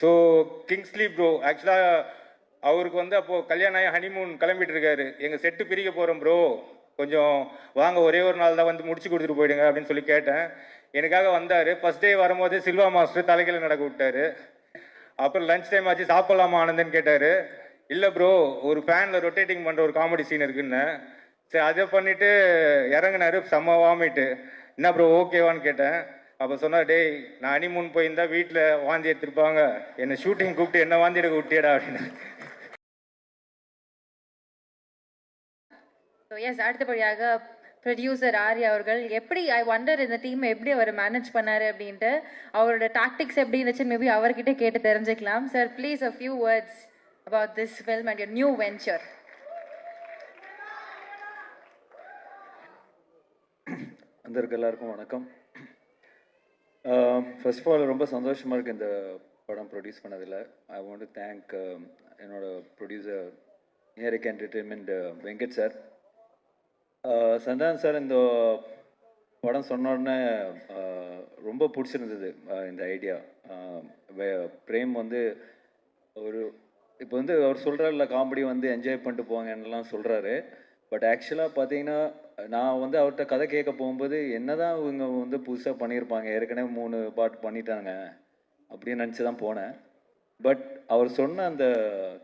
So Kingsley bro ஆக்சுவலாக அவருக்கு வந்து அப்போது கல்யாணம் ஆகி ஹனிமூன் கிளம்பிட்டு இருக்காரு. எங்கள் செட்டு பிரிக்க போகிறோம் ப்ரோ, கொஞ்சம் வாங்க, ஒரே ஒரு நாள் தான் வந்து முடிச்சு கொடுத்துட்டு போயிடுங்க அப்படின்னு சொல்லி கேட்டேன். எனக்காக வந்தார். ஃபஸ்ட் டே வரும்போது சில்வா மாஸ்டர் தலைகீழ நடக்க விட்டார். அப்புறம் லஞ்ச் டைம் ஆச்சு, சாப்பிடலாமா ஆனந்தன்னு கேட்டார். இல்லை ப்ரோ, ஒரு ஃபேனில் ரொட்டேட்டிங் பண்ணுற ஒரு காமெடி சீன் இருக்குன்னு. சரி அதை பண்ணிவிட்டு இறங்கினாரு. செம்ம வாமிட்டு. என்ன ப்ரோ ஓகேவான்னு கேட்டேன். அப்போ சொன்னார், டேய் நான் ஹனிமூன் போயிருந்தா வீட்டில் வாந்தி எடுத்துருப்பாங்க, என்னை ஷூட்டிங் கூப்பிட்டு என்ன வாந்தி எடுக்க விட்டியடா அப்படின்னு. எஸ், அடுத்தபடியாக ப்ரொடியூசர் ஆர்யா அவர்கள் எப்படி ஐ வண்டர் இந்த டீம் எப்படி அவர் மேனேஜ் பண்ணாரு அப்படின்ட்டு, அவரோட டாக்டிக்ஸ் எப்படி இருந்துச்சுன்னு மேபி அவர்கிட்ட கேட்டு தெரிஞ்சுக்கலாம். Sir please a few words about this film and your new venture. வந்திருக்க எல்லாருக்கும் வணக்கம். ஃபர்ஸ்ட் ஆஃப் ஆல் ரொம்ப சந்தோஷமாக இருக்குது இந்த படம் ப்ரொடியூஸ் பண்ணதில். ஐ வாண்ட் டு தேங்க் என்னோட producer Eric entertainment Venkat sir. Santhanam sir இந்த படம் சொன்ன உடனே ரொம்ப பிடிச்சிருந்தது இந்த ஐடியா. பிரேம் வந்து ஒரு இப்போ வந்து அவர் சொல்கிறார்ல, காமெடி வந்து என்ஜாய் பண்ணிட்டு போங்கன்னெலாம் சொல்கிறாரு. பட் ஆக்சுவலாக பார்த்தீங்கன்னா நான் வந்து அவர்கிட்ட கதை கேட்க போகும்போது என்னதான் இவங்க வந்து புதுசாக பண்ணியிருப்பாங்க, ஏற்கனவே 3 பாட்டு பண்ணிட்டாங்க அப்படின்னு நினச்சி தான் போனேன். பட் அவர் சொன்ன அந்த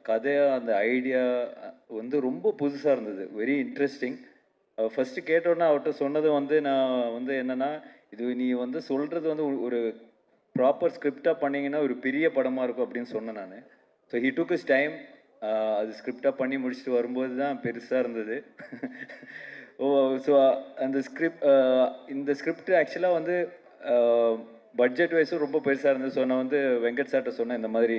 கதையாக அந்த ஐடியா வந்து ரொம்ப புதுசாக இருந்தது, வெரி இன்ட்ரெஸ்டிங். ஃபஸ்ட்டு கேட்டோன்னே அவர்கிட்ட சொன்னது வந்து நான் வந்து என்னென்னா, இது நீ வந்து சொல்கிறது வந்து ஒரு ப்ராப்பர் ஸ்கிரிப்டாக பண்ணிங்கன்னா ஒரு பெரிய படமாக இருக்கும் அப்படின்னு சொன்னேன் நான். So he took is time. அது ஸ்கிரிப்டாக பண்ணி முடிச்சுட்டு வரும்போது தான் பெருசாக இருந்தது. ஸோ அந்த இந்த ஸ்கிரிப்ட் ஆக்சுவலாக வந்து பட்ஜெட் வைஸும் ரொம்ப பெருசாக இருந்தது. ஸோ நான் வந்து வெங்கட் சார்கிட்ட சொன்னேன், இந்த மாதிரி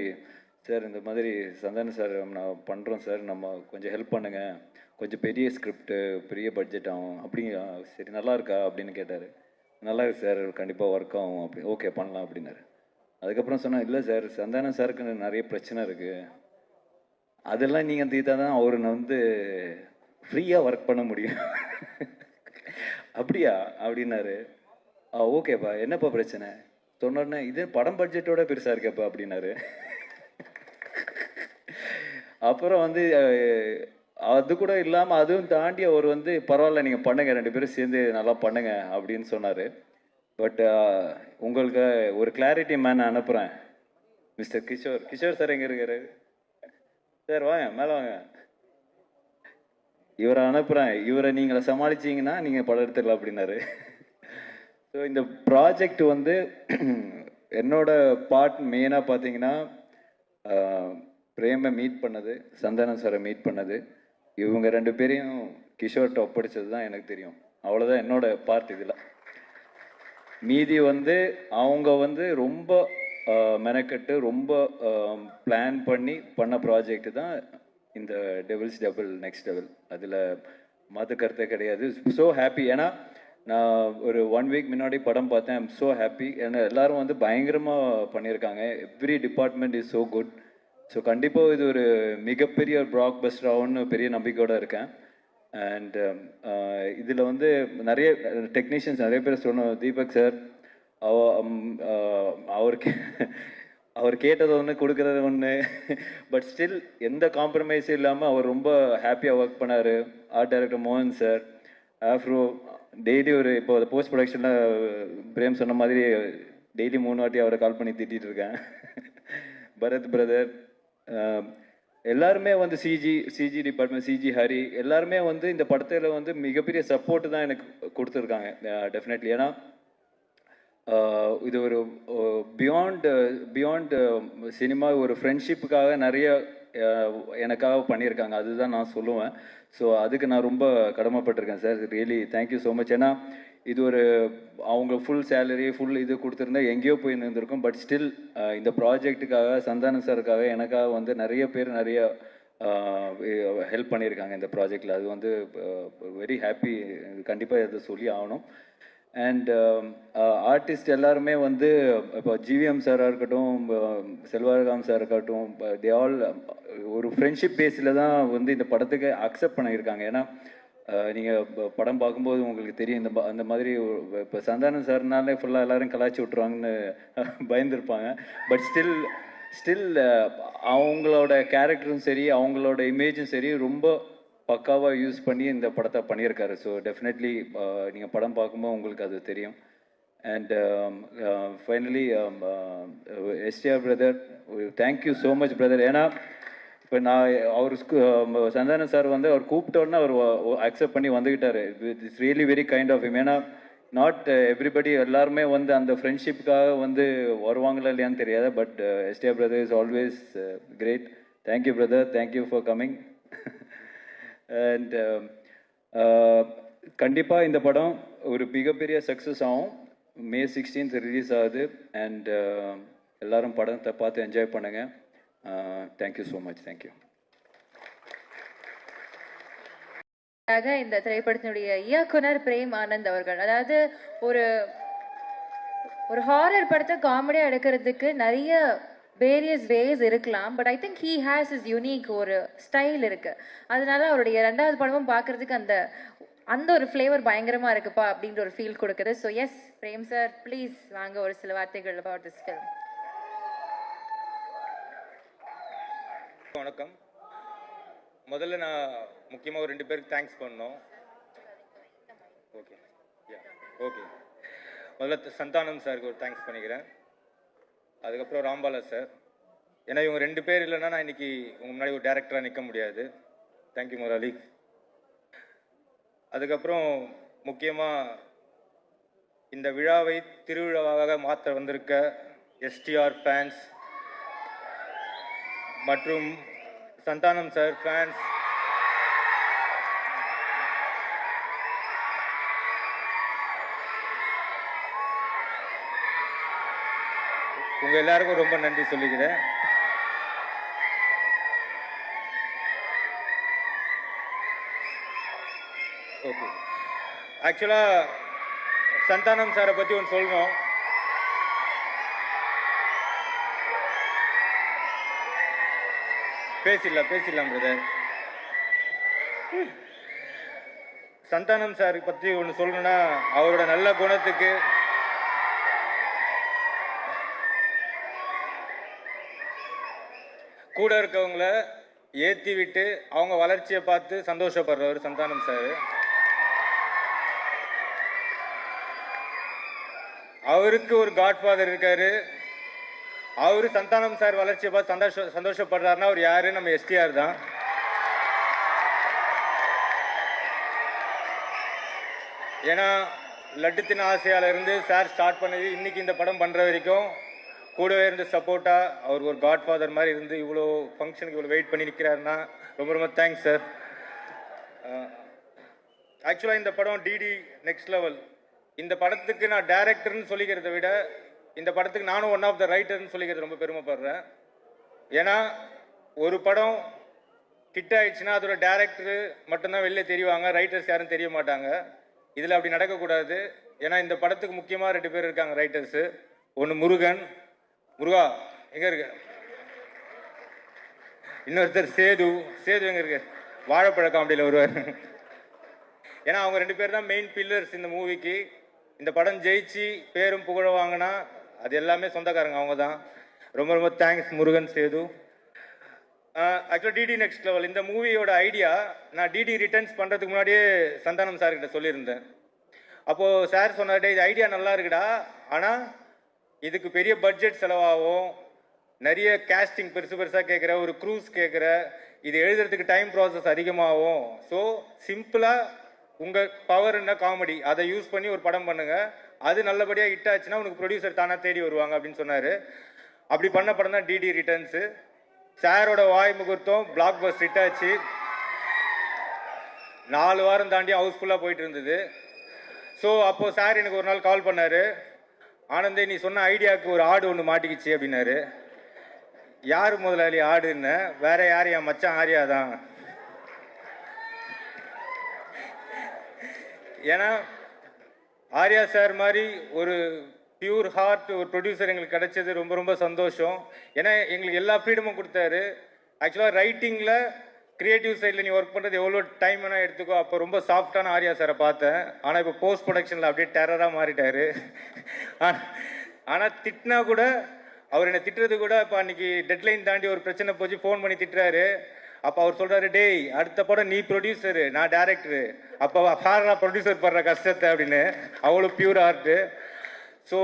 சார், இந்த மாதிரி சந்தான சார் நான் பண்ணுறோம் சார், நம்ம கொஞ்சம் ஹெல்ப் பண்ணுங்கள், கொஞ்சம் பெரிய ஸ்கிரிப்டு, பெரிய பட்ஜெட் ஆகும் அப்படிங்க. சரி நல்லா இருக்கா அப்படின்னு கேட்டார். நல்லா இருக்கு சார், கண்டிப்பாக ஒர்க் ஆகும் அப்படி, ஓகே பண்ணலாம் அப்படின்னாரு. அதுக்கப்புறம் சொன்னேன், இல்லை சார் சந்தான சாருக்கு நிறைய பிரச்சனை இருக்குது, அதெல்லாம் நீங்கள் தீர்த்தா தான் அவர் வந்து ஃப்ரீயாக ஒர்க் பண்ண முடியும். அப்படியா அப்படின்னாரு. ஓகேப்பா, என்னப்பா பிரச்சனை சொன்னோடனே, இது படம் பட்ஜெட்டோட பெருசாக இருக்கேப்பா அப்படின்னாரு. அப்புறம் வந்து அது கூட இல்லாமல் அதுவும் தாண்டி அவர் வந்து பரவாயில்ல நீங்கள் பண்ணுங்க, 2 பேரும் சேர்ந்து நல்லா பண்ணுங்க அப்படின்னு சொன்னார். பட் உங்களுக்கு ஒரு கிளாரிட்டி மேன் அனுப்புகிறேன், மிஸ்டர் கிஷோர். கிஷோர் சார் எங்கே இருக்காரு சார்? வாங்க மேலே வாங்க. இவரை அனுப்புகிறேன், இவரை நீங்கள் சமாளிச்சிங்கன்னா நீங்கள் படம் எடுத்துடலாம் அப்படின்னாரு. ஸோ இந்த ப்ராஜெக்ட் வந்து என்னோட பார்ட் மெயினாக பார்த்தீங்கன்னா பிரேமை மீட் பண்ணது, சந்தானம் சாரை மீட் பண்ணது, இவங்க 2 பேரையும் கிஷோர்கிட்ட ஒப்படைச்சது தான் எனக்கு தெரியும். அவ்வளோதான் என்னோட பார்ட் இதில். மீதி வந்து அவங்க வந்து ரொம்ப மெனக்கட்டு ரொம்ப பிளான் பண்ணி பண்ண ப்ராஜெக்ட் தான் இந்த டெவில்ஸ் டபுள் நெக்ஸ்ட் லெவல். அதில் மாற்று கருத்தே கிடையாது. So happy. ஏன்னா நான் ஒரு 1 வீக் முன்னாடி படம் பார்த்தேன். I'm so happy. ஏன்னா எல்லோரும் வந்து பயங்கரமாக பண்ணியிருக்காங்க. Every department is so good. So கண்டிப்பாக இது ஒரு மிகப்பெரிய பிளாக் பஸ்டர் ஆகும்னு பெரிய நம்பிக்கையோடு இருக்கேன். அண்ட் இதில் வந்து நிறைய டெக்னீஷியன்ஸ் நிறைய பேர் சொன்னோம். தீபக் சார் அவர் கேட்டது ஒன்று, கொடுக்குறது ஒன்று. பட் ஸ்டில் எந்த காம்ப்ரமைஸும் இல்லாமல் அவர் ரொம்ப ஹாப்பியாக ஒர்க் பண்ணார். ஆர்ட் டைரக்டர் மோகன் சார், ஆஃப்ரோ டெய்லி ஒரு இப்போ போஸ்ட் ப்ரொடக்ஷனில் பிரேம் சொன்ன மாதிரி டெய்லி 3 வாட்டி அவரை கால் பண்ணி திட்டிகிட்டு இருக்கேன். பரத் பிரதர் எல்லாருமே வந்து சிஜி டிபார்ட்மெண்ட், சிஜி ஹரி எல்லாருமே வந்து இந்த படத்தில் வந்து மிகப்பெரிய சப்போர்ட்டு தான் எனக்கு கொடுத்துருக்காங்க டெஃபினெட்லி. ஏன்னா இது ஒரு பியாண்ட் சினிமா, ஒரு ஃப்ரெண்ட்ஷிப்புக்காக நிறைய எனக்காக பண்ணியிருக்காங்க, அதுதான் நான் சொல்லுவேன். ஸோ அதுக்கு நான் ரொம்ப கடமைப்பட்டிருக்கேன் sir. Really thank you so much. ஏன்னா இது ஒரு அவங்க ஃபுல் சேலரி ஃபுல் இது கொடுத்துருந்தா எங்கேயோ போய் நின்றுருக்கும். பட் ஸ்டில் இந்த ப்ராஜெக்ட்டுக்காக, சந்தானம் சாருக்காக, எனக்காக வந்து நிறைய பேர் நிறைய ஹெல்ப் பண்ணியிருக்காங்க இந்த ப்ராஜெக்டில். அது வந்து வெரி ஹாப்பி. கண்டிப்பாக இதை சொல்லி ஆகணும். அண்ட் ஆர்டிஸ்ட் எல்லாருமே வந்து இப்போ ஜிவிஎம் சாராக இருக்கட்டும், செல்வராகவன் சார் இருக்கட்டும், தே ஆல் ஒரு ஃப்ரெண்ட்ஷிப் பேஸில் தான் வந்து இந்த படத்துக்கு அக்செப்ட் பண்ணியிருக்காங்க. ஏன்னா நீங்கள் படம் பார்க்கும்போது உங்களுக்கு தெரியும், அந்த மாதிரி இப்போ சந்தானம் சார்னாலே ஃபுல்லாக எல்லோரும் கலாய்ச்சி விட்ருவாங்கன்னு பயந்துருப்பாங்க. பட் ஸ்டில் ஸ்டில் அவங்களோட கேரக்டரும் சரி அவங்களோட இமேஜும் சரி ரொம்ப பக்காவாக யூஸ் பண்ணி இந்த படத்தை பண்ணியிருக்காரு. ஸோ டெஃபினெட்லி நீங்கள் படம் பார்க்கும்போது உங்களுக்கு அது தெரியும். And finally STR brother, thank you so much brother. ஏன்னா இப்போ நான் அவர் சந்தானம் சார் வந்து அவர் கூப்பிட்டோன்னா அவர் அக்செப்ட் பண்ணி வந்துக்கிட்டாரு. It's really very kind of him. ஏன்னா நாட் எவ்ரிபடி எல்லாருமே வந்து அந்த ஃப்ரெண்ட்ஷிப்புக்காக வந்து வருவாங்களா இல்லையான்னு தெரியாது. But STR brother is always great. Thank you brother, thank you for coming. And கண்டிப்பாக இந்த படம் ஒரு மிகப்பெரிய சக்ஸஸ் ஆகும். May 16th ரிலீஸ் ஆகுது. அண்ட் எல்லாரும் படத்தை பார்த்து என்ஜாய் பண்ணுங்கள். Thank you so much. தேங்க்யூ. இந்த திரைப்படத்தினுடைய இயக்குனர் பிரேம் ஆனந்த் அவர்கள், அதாவது ஒரு ஒரு ஹாரர் படத்தை காமெடியாக எடுக்கிறதுக்கு நிறைய வேரியஸ் வேஸ் இருக்கலாம். But I think he has is unique ஒரு ஸ்டைல் இருக்கு. அதனால அவருடைய 2வது படமும் பார்க்கறதுக்கு அந்த அந்த ஒரு ஃப்ளேவர் பயங்கரமா இருக்குப்பா அப்படின்ற ஒரு ஃபீல் கொடுக்குது. So S Prem sir, please வாங்க ஒரு சில வார்த்தைகள் about this film. வணக்கம். முதல்ல நான் முக்கியமாக ஒரு 2 பேருக்கு தேங்க்ஸ் பண்ணணும். ஓகே ஓகே முதல்ல சந்தானம் சாருக்கு ஒரு தேங்க்ஸ் பண்ணிக்கிறேன். அதுக்கப்புறம் ராம்பாலா சார். ஏன்னா இவங்க 2 பேர் இல்லைன்னா நான் இன்னைக்கு உங்க முன்னாடி ஒரு டேரக்டராக நிற்க முடியாது. தேங்க்யூ முரளி. அதுக்கப்புறம் முக்கியமாக இந்த விழாவை திருவிழாவாக மாற்ற வந்திருக்க எஸ்டிஆர் ஃபேன்ஸ் மற்றும் சந்தானம் சார் ஃபேன்ஸ், உங்க எல்லாருக்கும் ரொம்ப நன்றி சொல்லிக்கிறேன். ஓகே, ஆக்சுவலா சந்தானம் சாரை பத்தி ஒன்று சொல்லணும். பேசிடலாம் பிரதர். சந்தானம் சார் பத்தி ஒன்று சொல்லணும்னா, அவரோட நல்ல குணத்துக்கு கூட இருக்கவங்கள ஏற்றி விட்டு அவங்க வளர்ச்சியை பார்த்து சந்தோஷப்படுறவர் சந்தானம் சார். அவருக்கு ஒரு காட்ஃபாதர் இருக்காரு. அவரு சந்தானம் சார் வளர்ச்சியை பார்த்து சந்தோஷப்படுறாருன்னா அவர் யாரு? நம்ம எஸ்டிஆர் தான். ஏன்னா லட்டுத்தின் ஆசையால இருந்து சார் ஸ்டார்ட் பண்ணது இன்னைக்கு இந்த படம் பண்ற வரைக்கும் கூடவே இருந்து சப்போர்ட்டா அவருக்கு ஒரு காட்ஃபாதர் மாதிரி இருந்து இவ்வளோ ஃபங்க்ஷனுக்கு இவ்வளோ வெயிட் பண்ணி நிற்கிறாருன்னா ரொம்ப ரொம்ப தேங்க்ஸ் சார். ஆக்சுவலாக இந்த படம் டிடி நெக்ஸ்ட் லெவல். இந்த படத்துக்கு நான் டைரக்டர்னு சொல்லிக்கிறத விட இந்த படத்துக்கு நானும் ஒன் ஆஃப் த ரைட்டர்னு சொல்லிக்கிறது ரொம்ப பெருமைப்படுறேன். ஏன்னா ஒரு படம் ஹிட் ஆயிடுச்சுன்னா அதோட டைரக்டரு மட்டும்தான் வெளில தெரிவாங்க, ரைட்டர்ஸ் யாரும் தெரிய மாட்டாங்க. இதில் அப்படி நடக்கக்கூடாது. ஏன்னா இந்த படத்துக்கு முக்கியமாக 2 பேர் இருக்காங்க ரைட்டர்ஸு. ஒன்று முருகா எங்கே இருக்கு, இன்னொருத்தர் சேது எங்கே இருக்கு, வாழைப்பழ காமெடியில் வருவார். ஏன்னா அவங்க 2 பேர் தான் மெயின் பில்லர்ஸ் இந்த மூவிக்கு. இந்த படம் ஜெயிச்சு பேரும் புகழ வாங்கினா அது எல்லாமே சொந்தக்காரங்க அவங்க தான். ரொம்ப ரொம்ப தேங்க்ஸ் முருகன், சேது. ஆக்சுவலாக டிடி நெக்ஸ்ட் லெவல் இந்த மூவியோட ஐடியா நான் டிடி ரிட்டர்ன்ஸ் பண்ணுறதுக்கு முன்னாடியே சந்தானம் சார்கிட்ட சொல்லியிருந்தேன். அப்போது சார் சொன்னார்டே இது ஐடியா நல்லா இருக்குடா, ஆனால் இதுக்கு பெரிய பட்ஜெட் செலவாகும், நிறைய கேஸ்டிங் பெருசாக கேட்குற, ஒரு க்ரூஸ் கேட்குற, இது எழுதுறதுக்கு டைம் ப்ராசஸ் அதிகமாகும். ஸோ சிம்பிளாக உங்கள் பவர் என்ன காமெடி அதை யூஸ் பண்ணி ஒரு படம் பண்ணுங்கள், அது நல்லபடியாக ஹிட் ஆச்சுன்னா உனக்கு ப்ரொடியூசர் தானே தேடி வருவாங்க அப்படின்னு சொன்னார். அப்படி பண்ண படம் தான் டிடி ரிட்டர்ன்ஸு. சாரோட வாய் முகூர்த்தம் பிளாக் பஸ்டர் ஹிட் ஆச்சு. 4 வாரம் தாண்டி ஹவுஸ்ஃபுல்லாக போயிட்டு இருந்தது. ஸோ அப்போது சார் எனக்கு ஒரு நாள் கால் பண்ணார். ஆனந்தே நீ சொன்ன ஐடியாவுக்கு ஒரு ஆடு ஒன்று மாட்டிக்கிச்சு அப்படின்னாரு. யார் முதலாளி ஆடுன்னு? வேற யார், என் மச்சான் ஆரியா தான். ஏன்னா ஆர்யா சார் மாதிரி ஒரு பியூர் ஹார்ட் ஒரு ப்ரொடியூசர் எங்களுக்கு கிடைச்சது ரொம்ப ரொம்ப சந்தோஷம். ஏன்னா எங்களுக்கு எல்லா ஃப்ரீடமும் கொடுத்தாரு. ஆக்சுவலாக ரைட்டிங்கில் கிரியேட்டிவ் சைடில் நீ ஒர்க் பண்ணுறது எவ்வளோ டைம் வேணால் எடுத்துக்கோ. அப்போ ரொம்ப சாஃப்டான ஆர்யா சாரை பார்த்தேன். ஆனால் இப்போ போஸ்ட் ப்ரொடக்ஷனில் அப்படியே டெரராக மாறிட்டாரு. ஆனால் திட்டினா கூட அவர் என்னை திட்டுறது கூட இப்போ அன்னைக்கு டெட்லைன் தாண்டி ஒரு பிரச்சனை போச்சு, ஃபோன் பண்ணி திட்டுறாரு. அப்போ அவர் சொல்கிறாரு, டேய் அடுத்த படம் நீ ப்ரொடியூசரு நான் டேரக்டரு, அப்போ நான் ப்ரொடியூசர் படுற கஷ்டத்தை அப்படின்னு. அவ்வளோ pure art. So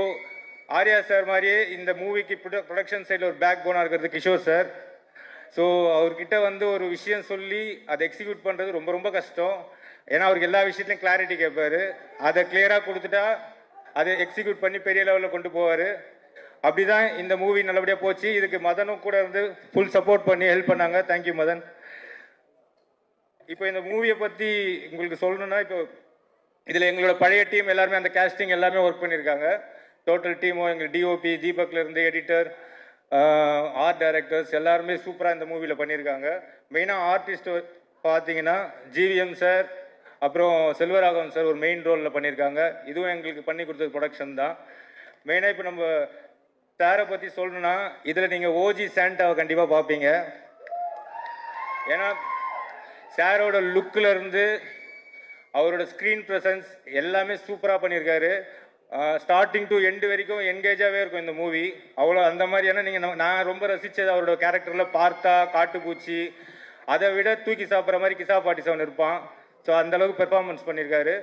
Arya sir மாதிரியே இந்த மூவிக்கு ப்ரொடக்ஷன் சைடில் ஒரு பேக் போனாக இருக்கிறது கிஷோர் சார். ஸோ அவர்கிட்ட வந்து ஒரு விஷயம் சொல்லி அதை எக்ஸிக்யூட் பண்ணுறது ரொம்ப ரொம்ப கஷ்டம். ஏன்னா அவருக்கு எல்லா விஷயத்துலையும் கிளாரிட்டி கேட்பாரு. அதை கிளியராக கொடுத்துட்டா அதை எக்ஸிக்யூட் பண்ணி பெரிய லெவலில் கொண்டு போவார். அப்படிதான் இந்த மூவி நல்லபடியாக போச்சு. இதுக்கு மதனும் கூட வந்து ஃபுல் சப்போர்ட் பண்ணி ஹெல்ப் பண்ணாங்க. தேங்க்யூ மதன். இப்போ இந்த மூவியை பற்றி உங்களுக்கு சொல்லணும்னா, இப்போ இதில் எங்களோட பழைய டீம் எல்லாருமே அந்த கேஸ்டிங் எல்லாமே ஒர்க் பண்ணியிருக்காங்க. டோட்டல் டீமும் எங்கள் டிஓபி தீபக்லேருந்து எடிட்டர், ஆர்ட் டைரக்டர்ஸ் எல்லாருமே சூப்பராக இந்த மூவியில் பண்ணியிருக்காங்க. மெயினாக ஆர்டிஸ்ட் பார்த்தீங்கன்னா ஜிவிஎம் சார், அப்புறம் செல்வராகவன் சார் ஒரு மெயின் ரோலில் பண்ணியிருக்காங்க. இதுவும் எங்களுக்கு பண்ணி கொடுத்தது ப்ரொடக்ஷன் தான். மெயினாக இப்போ நம்ம சாரை பற்றி சொல்லணும்னா, இதில் நீங்கள் ஓஜி சாண்டாவை கண்டிப்பாக பார்ப்பீங்க. ஏன்னா சாரோட லுக்கில் இருந்து அவரோட ஸ்க்ரீன் ப்ரெசன்ஸ் எல்லாமே சூப்பராக பண்ணியிருக்காரு. ஸ்டார்டிங் டு எண்டு வரைக்கும் என்கேஜாகவே இருக்கும் இந்த மூவி. அவ்வளோ அந்த மாதிரியான நீங்கள் நான் ரொம்ப ரசித்தது அவரோட கேரக்டரில் பார்த்தா காட்டுப்பூச்சி, அதை விட தூக்கி சாப்பிட்ற மாதிரி கிசா பாட்டி சவன் இருப்பான். ஸோ அந்தளவுக்கு பெர்ஃபார்மன்ஸ் பண்ணியிருக்காரு.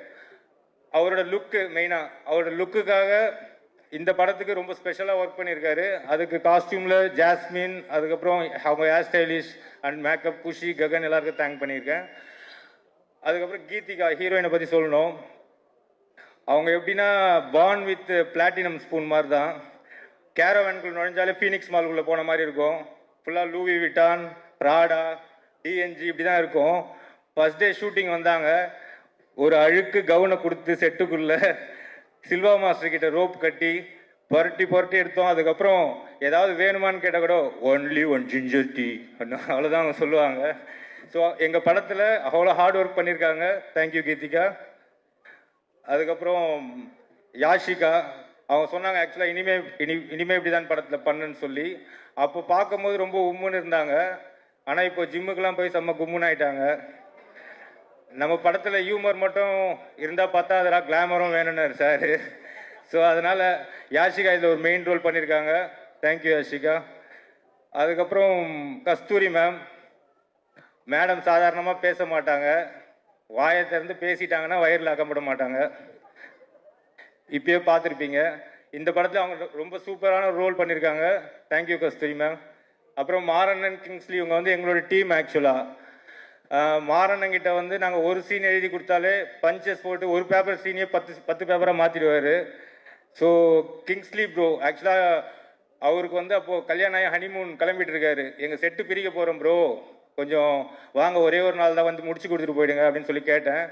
அவரோட லுக்கு மெயினாக அவரோட லுக்குக்காக இந்த படத்துக்கு ரொம்ப ஸ்பெஷலாக ஒர்க் பண்ணியிருக்காரு. அதுக்கு காஸ்டியூமில் ஜாஸ்மின், அதுக்கப்புறம் அவங்க ஹேர் ஸ்டைலிஷ் அண்ட் மேக்கப் குஷி ககன் எல்லாருக்கும் தேங்க் பண்ணியிருக்கேன். அதுக்கப்புறம் கீதிகா ஹீரோயினை பற்றி சொல்லணும். அவங்க எப்படின்னா பார்ன் வித் பிளாட்டினம் ஸ்பூன் மாதிரி தான். கேரவேனுக்குள்ள நுழைஞ்சாலே ஃபீனிக்ஸ் மால்குள்ளே போன மாதிரி இருக்கும். ஃபுல்லாக லூவி விட்டான், ப்ராடா, டிஎன்ஜி இப்படி தான் இருக்கும். ஃபர்ஸ்ட் டே ஷூட்டிங் வந்தாங்க. ஒரு அழுக்கு கவுனை கொடுத்து செட்டுக்குள்ளே சில்வா மாஸ்டர் கிட்ட ரோப் கட்டி புரட்டி எடுத்தோம். அதுக்கப்புறம் ஏதாவது வேணுமான்னு கேட்டால் கூட ஒன்லி ஒன் ஜிஞ்சர் டீ அவ்வளோதான் அவங்க சொல்லுவாங்க. ஸோ எங்கள் படத்தில் அவ்வளோ ஹார்ட் ஒர்க் பண்ணியிருக்காங்க. தேங்க்யூ கீதிகா. அதுக்கப்புறம் யாஷிகா அவங்க சொன்னாங்க ஆக்சுவலாக இனிமே இப்படி தான் படத்தில் பண்ணுன்னு சொல்லி. அப்போ பார்க்கும்போது ரொம்ப உம்முன்னு இருந்தாங்க. ஆனால் இப்போ ஜிம்முக்கெல்லாம் போய் செம்ம கும்முன்னு ஆயிட்டாங்க. நம்ம படத்தில் ஹியூமர் மட்டும் இருந்தால் பார்த்தா அதெல்லாம் கிளாமரும் வேணும்னாரு சார். ஸோ அதனால் யாஷிகா இதில் ஒரு மெயின் ரோல் பண்ணியிருக்காங்க. தேங்க்யூ யாஷிகா. அதுக்கப்புறம் கஸ்தூரி மேடம் சாதாரணமாக பேச மாட்டாங்க. வாயை திறந்து பேசிட்டாங்கன்னா வயிறில் அகப்பட மாட்டாங்க. இப்பயே பார்த்துருப்பீங்க. இந்த படத்தில் அவங்க ரொம்ப சூப்பரான ரோல் பண்ணியிருக்காங்க. தேங்க்யூ கஸ்தூரி மேம். அப்புறம் மாரண்ணன் கிங்ஸ்லி இவங்க வந்து எங்களோட டீம். ஆக்சுவலாக மாரண்ணங்கிட்ட வந்து நாங்கள் ஒரு சீன் எழுதி கொடுத்தாலே பஞ்சஸ் போட்டு ஒரு பேப்பர் சீனையே 10 பேப்பராக மாற்றிடுவார். ஸோ கிங்ஸ்லி ப்ரோ ஆக்சுவலாக அவருக்கு வந்து அப்போது கல்யாணம் ஆகி ஹனிமூன் கிளம்பிட்டு இருக்காரு. எங்கள் செட்டு பிரிக்க போகிறோம் ப்ரோ, கொஞ்சம் வாங்க ஒரே ஒரு நாள் தான் வந்து முடிச்சு கொடுத்துட்டு போயிடுங்க அப்படின்னு சொல்லி கேட்டேன்.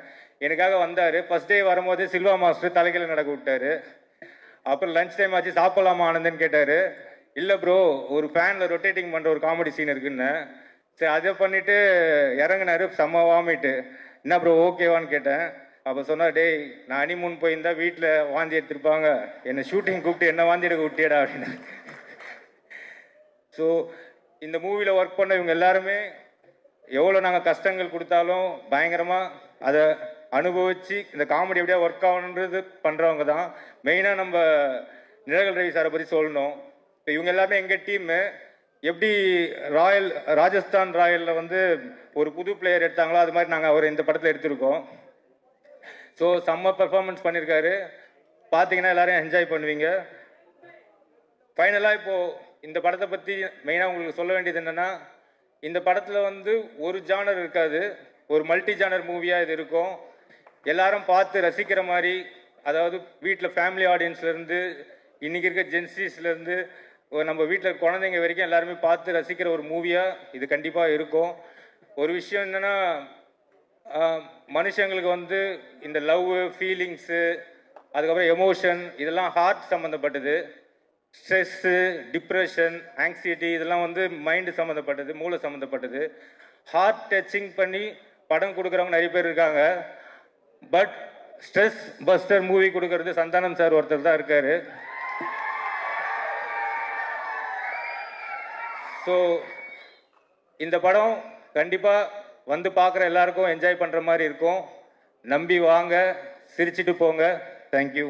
எனக்காக வந்தார். ஃபர்ஸ்ட் டே வரும்போது சில்வா மாஸ்டர் தலைக்கையில் நடக்க விட்டார். அப்புறம் லஞ்ச் டைம் ஆச்சு சாப்பிடலாமா ஆனந்தன்னு கேட்டார். இல்லை ப்ரோ ஒரு ஃபேனில் ரொட்டேட்டிங் பண்ணுற ஒரு காமெடி சீன் இருக்குன்னு. சரி அதை பண்ணிவிட்டு இறங்கினாரு. செம்ம வாமிட்டு. என்ன ப்ரோ ஓகேவான்னு கேட்டேன். அப்போ சொன்னார், டேய் நான் ஹனிமூன் போயிருந்தா வீட்டில் வாந்தி எடுத்திருப்பாங்க, என்னை ஷூட்டிங் கூப்பிட்டு என்ன வாந்தி எடுக்க விட்டியடா அப்படின்னு. ஸோ இந்த மூவியில் ஒர்க் பண்ண இவங்க எல்லாருமே எவ்வளோ நாங்கள் கஷ்டங்கள் கொடுத்தாலும் பயங்கரமாக அதை அனுபவித்து இந்த காமெடி எப்படியா ஒர்க் ஆகணுன்றது பண்ணுறவங்க தான். மெயினாக நம்ம நிழல் ரவி சாரை பற்றி சொல்லணும். இப்போ இவங்க எல்லாமே எங்கள் டீமு. எப்படி ராஜஸ்தான் ராயலில் வந்து ஒரு புது பிளேயர் எடுத்தாங்களோ அது மாதிரி நாங்கள் அவர் இந்த படத்தில் எடுத்திருக்கோம். ஸோ செம்ம பெர்ஃபார்மன்ஸ் பண்ணியிருக்காரு. பார்த்தீங்கன்னா எல்லாரும் என்ஜாய் பண்ணுவீங்க. ஃபைனலாக இப்போது இந்த படத்தை பற்றி மெயினாக உங்களுக்கு சொல்ல வேண்டியது என்னென்னா, இந்த படத்தில் வந்து ஒரு ஜானர் இருக்காது, ஒரு மல்டி ஜானர் மூவியாக இது இருக்கும். எல்லாரும் பார்த்து ரசிக்கிற மாதிரி, அதாவது வீட்டில் ஃபேமிலி ஆடியன்ஸ்லேருந்து இன்றைக்கி இருக்க ஜென்சிஸ்லேருந்து நம்ம வீட்டில் குழந்தைங்க வரைக்கும் எல்லாருமே பார்த்து ரசிக்கிற ஒரு மூவியாக இது கண்டிப்பாக இருக்கும். ஒரு விஷயம் என்னென்னா, மனுஷங்களுக்கு வந்து இந்த லவ் ஃபீலிங்ஸு, அதுக்கப்புறம் எமோஷன் இதெல்லாம் ஹார்ட் சம்மந்தப்பட்டது. ஸ்ட்ரெஸ்ஸு, டிப்ரெஷன், ஆங்ஸைட்டி இதெல்லாம் வந்து மைண்டு சம்மந்தப்பட்டது, மூளை சம்மந்தப்பட்டது. ஹார்ட் டச்சிங் பண்ணி படம் கொடுக்குறவங்க நிறைய பேர் இருக்காங்க. பட் ஸ்ட்ரெஸ் பஸ்டர் மூவி கொடுக்கறது சந்தானம் சார் ஒருத்தர் தான் இருக்கார். ஸோ இந்த படம் கண்டிப்பாக வந்து பார்க்குற எல்லாருக்கும் என்ஜாய் பண்ணுற மாதிரி இருக்கும். நம்பி வாங்க, சிரிச்சிட்டு போங்க. தேங்க்யூ.